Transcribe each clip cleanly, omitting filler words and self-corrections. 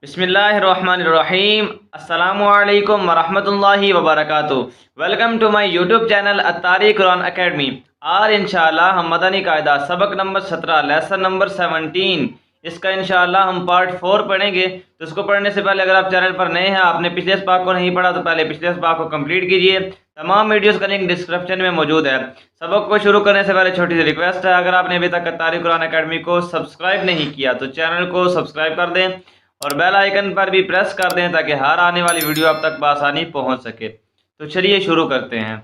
بسم اللہ الرحمن الرحیم۔ السلام علیکم ورحمۃ اللہ وبرکاتہ۔ Welcome to my YouTube channel Attari Quran Academy. آج انشاءاللہ ہم مدنی قاعدہ سبق نمبر 17 لیسن نمبر 17 اس کا انشاءاللہ ہم پارٹ 4 پڑھیں گے۔ تو اس کو پڑھنے سے پہلے اگر آپ چینل پر نئے ہیں، آپ نے پچھلے اسباق کو نہیں پڑھا تو پہلے پچھلے اسباق کو کمپلیٹ کیجئے۔ تمام ویڈیوز کا لنک ڈسکرپشن میں موجود ہے۔ سبق کو شروع کرنے سے پہلے چھوٹی سی ریکویسٹ ہے، اگر آپ نے ابھی تک اتاری قرآن اکیڈمی کو سبسکرائب نہیں کیا تو چینل کو سبسکرائب کر دیں اور بیل آئیکن پر بھی پریس کر دیں تاکہ ہر آنے والی ویڈیو آپ تک بآسانی پہنچ سکے۔ تو چلیے شروع کرتے ہیں۔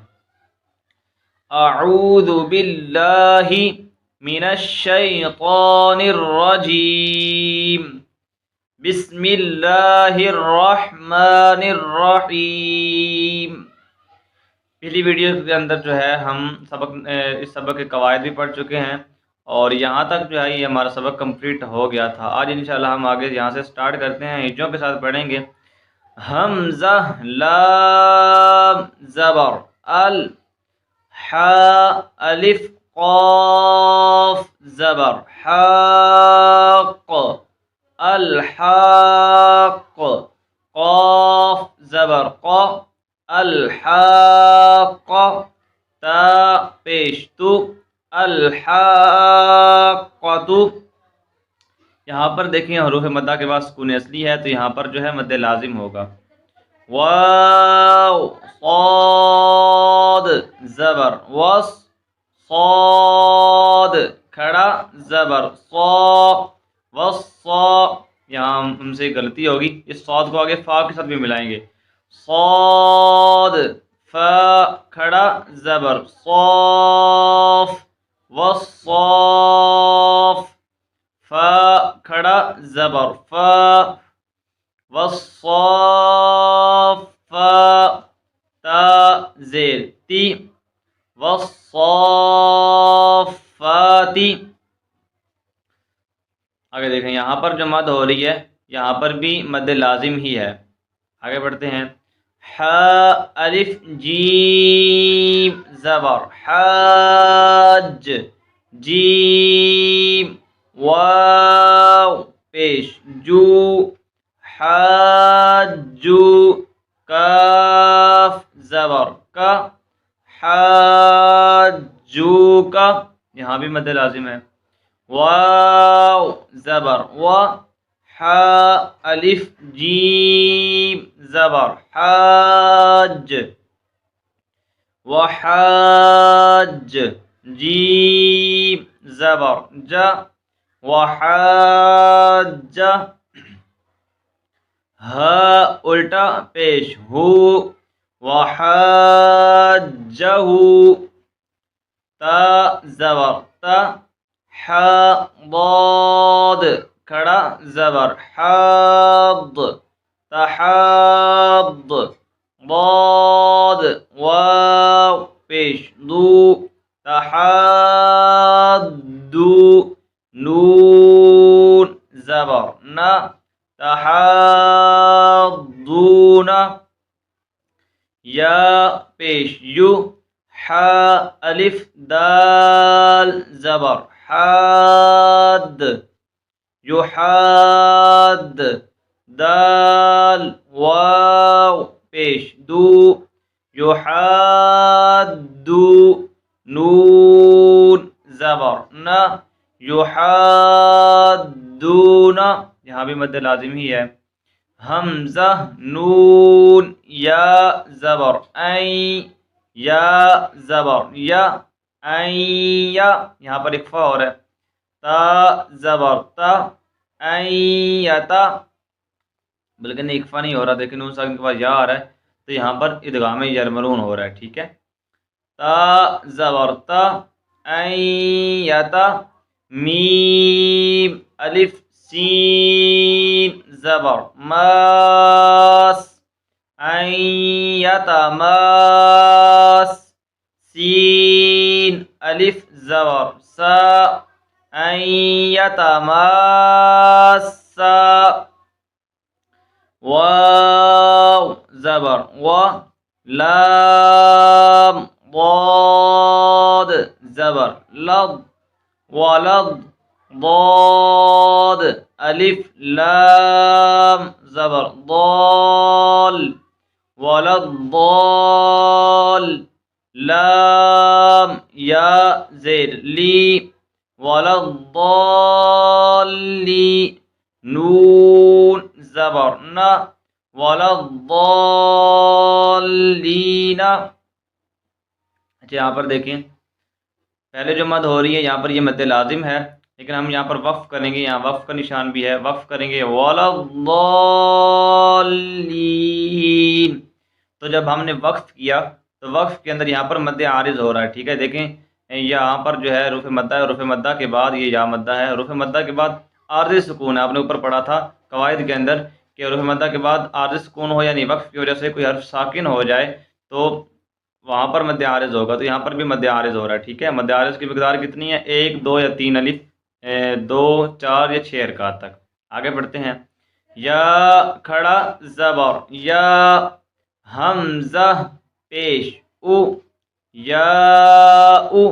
اعوذ باللہ من الشیطان الرجیم، بسم اللہ الرحمن الرحیم۔ پچھلی ویڈیو کے اندر جو ہے ہم اس سبق کے قواعد بھی پڑھ چکے ہیں اور یہاں تک جو ہے یہ ہمارا سبق کمپلیٹ ہو گیا تھا۔ آج انشاءاللہ ہم آگے یہاں سے سٹارٹ کرتے ہیں، ہجوں کے ساتھ پڑھیں گے۔ حمزہ لام زبر ال، حا الف قاف زبر حاق، الحاق، قاف زبر قا، الحاق، تا پیش تو، الحاقۃ۔ یہاں پر دیکھیں حروف مدہ کے بعد سکون اصلی ہے تو یہاں پر جو ہے مد لازم ہوگا۔ واو صاد زبر وس، صاد کھڑا زبر صا، وصا۔ یہاں ہم سے غلطی ہوگی، اس صاد کو آگے فا کے ساتھ بھی ملائیں گے۔ صاد فا کھڑا زبر صاف، وصاف، فا کھڑا زبر فا، وصافا، تا زیر تی، وصافاتی۔ آگے دیکھیں یہاں پر جو مد ہو رہی ہے یہاں پر بھی مد لازم ہی ہے۔ آگے بڑھتے ہیں۔ حا الف جیم زبر حاج، جیم واو پیش جو، حاجو، کاف زبر کا، حاجو کا، یہاں بھی مد لازم ہے۔ واو زبر و، حا الف جیم زبر حاج، وحاج، جیم زبر جا، وحاج، ہا الٹا پیش ہو، وحاجہ، تا زبر تا، حا ضاد کھڑا زبر حاض، تحاض، ضاد واو پیش دو، تحاضو، نون زبر نا، تحاضون، یا پیش یو، حا الف دال زبر حاد، یحاد، دال واو پیش دو، یحادو، نون زبر نا، یحادون، یہاں بھی مد لازم ہی ہے۔ حمزہ نون یا زبر این، یا زبر یا، این یا، یہاں پر اکفا اور ہے۔ تا زبر تا، ایتا، بلکہ نہیں اکفا نہیں ہو رہا، لیکن نون ساکن کے بعد یا آ رہا ہے تو یہاں پر ادغام یرملون ہو رہا ہے، ٹھیک ہے۔ تا زبر تا، ایتا، میم الف سین زبر ماس، ایتا ماس، سین الف زبر سا، ایتا ماسا، واو زبر و، لام ضاد زبر لض، ولض، ضاد الف لام زبر ضال ولضال لام یا زیر لی ولضالی نون زبر نا ولضالین. اچھا یہاں پر دیکھیں پہلے جو مد ہو رہی ہے یہاں پر یہ مد لازم ہے، لیکن ہم یہاں پر وقف کریں گے، یہاں وقف کا نشان بھی ہے، وقف کریں گے ولضالین. تو جب ہم نے وقف کیا تو وقف کے اندر یہاں پر مد عارض ہو رہا ہے، ٹھیک ہے. دیکھیں یہاں پر جو ہے رفع مدہ ہے، رفع مدہ کے بعد یہ یا مدہ ہے، رفع مدہ کے بعد عارض سکون ہے. آپ نے اوپر پڑھا تھا قواعد کے اندر کہ رفع مدہ کے بعد عارض سکون ہو یعنی وقف کی وجہ سے کوئی حرف ساکن ہو جائے تو وہاں پر مد عارض ہوگا. تو یہاں پر بھی مد عارض ہو رہا ہے، ٹھیک ہے. مد عارض کی مقدار کتنی ہے؟ 1 2 یا 3 الف، 2 4 یا 6 حرکات تک. آگے بڑھتے ہیں. یا کھڑا زبر یا حمزہ پیش او یا او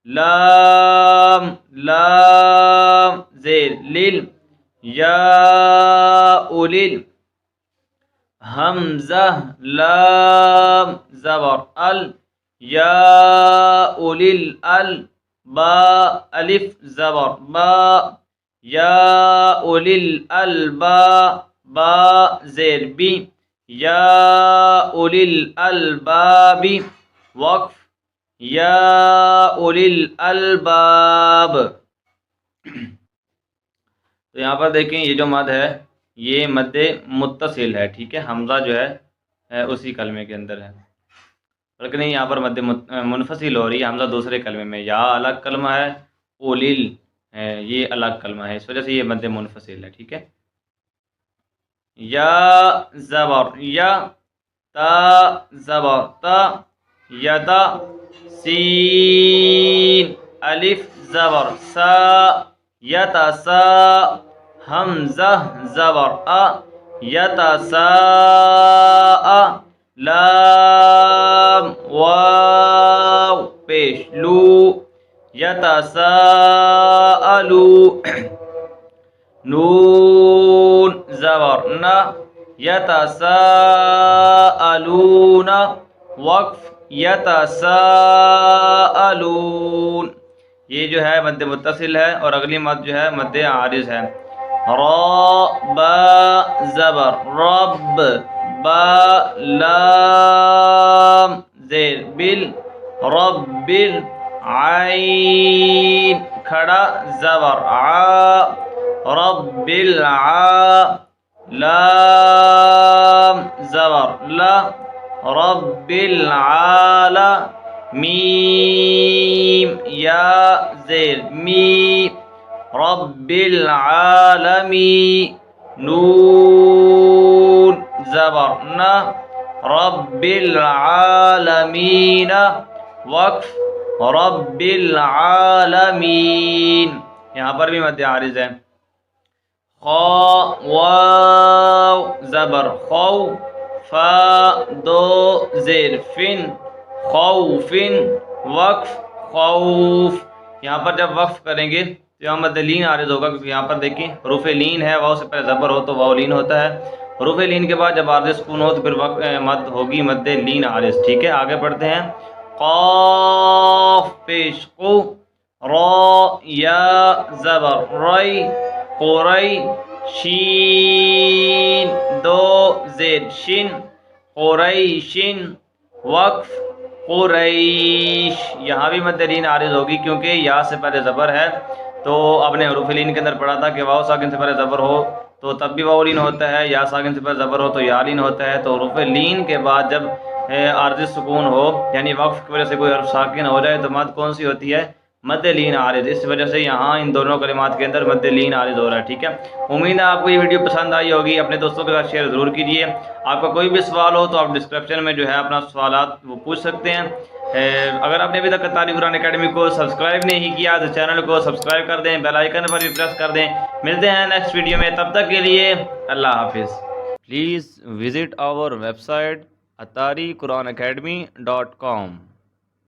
لام لام زیر لیل یا اولیل حمزہ لام زبر ال یا اولیل ال با الف زبر با یا اولیل البا با زیر بی یا اولیل البابی وقف یا اولیل الباب. تو یہاں پر دیکھیں یہ جو مد ہے یہ مد متصل ہے، ٹھیک ہے. حمزہ جو ہے اسی کلمے کے اندر ہے، بلکہ نہیں یہاں پر مد منفصل ہو رہی ہے. حمزہ دوسرے کلمے میں، یا الگ کلمہ ہے، اولیل یہ الگ کلمہ ہے، اس وجہ سے یہ مد منفصل ہے، ٹھیک ہے. یا زبر یا تا زبر تا یدا سین الف زبر سا یتسا حمزہ زبر ا یتسا لام واو پیش لو یتساءلو نون زبر نا یتساءلون وقف یتساءلون. یہ جو ہے مد متصل ہے اور اگلی مد جو ہے مد عارض ہے. را با زبر رب با لام زیر بل رب عین کھڑا زبر ع رب الع لام زبر لا رب العالمین یا زیر می رب العالمین نون زبر نا رب العالمین وقف رب العالمین. یہاں پر بھی مد عارض ہے. خا واو زبر خو فا دو زیر فن خوفن وقف خوف. یہاں پر جب وقف کریں گے تو یہاں مد لین عارض ہوگا، کیونکہ یہاں پر دیکھیں حروف لین ہے، واو سے پہلے زبر ہو تو واو لین ہوتا ہے. حروف لین کے بعد جب عارض سکون ہو تو پھر مد ہوگی مد لین عارض، ٹھیک ہے. آگے بڑھتے ہیں. قاف پیش قو را یا زبر ری قری شین دو زیر شن قریشن وقف قریش. یہاں بھی مد لین عارض ہوگی کیونکہ یا سے پہلے زبر ہے. تو آپ نے حروف لین کے اندر پڑھا تھا کہ واو ساکن سے پہلے زبر ہو تو تب بھی واو لین ہوتا ہے، یا ساکن سے پہلے زبر ہو تو یا لین ہوتا ہے. تو حروف لین کے بعد جب عارض سکون ہو یعنی وقف کی وجہ سے کوئی حرف ساکن ہو جائے تو مد کون سی ہوتی ہے؟ مد لین عارض. اس وجہ سے یہاں ان دونوں کلمات کے اندر مد لین عارض ہو رہا ہے، ٹھیک ہے. امید ہے آپ کو یہ ویڈیو پسند آئی ہوگی. اپنے دوستوں کے ساتھ شیئر ضرور کیجیے. آپ کا کوئی بھی سوال ہو تو آپ ڈسکرپشن میں جو ہے اپنا سوالات وہ پوچھ سکتے ہیں. اگر آپ نے ابھی تک اتاری قرآن اکیڈمی کو سبسکرائب نہیں کیا تو چینل کو سبسکرائب کر دیں، بیل آئیکن پر بھی پریس کر دیں. ملتے ہیں نیکسٹ ویڈیو میں، تب تک کے لیے اللہ حافظ. Please visit our website atariquranacademy.com.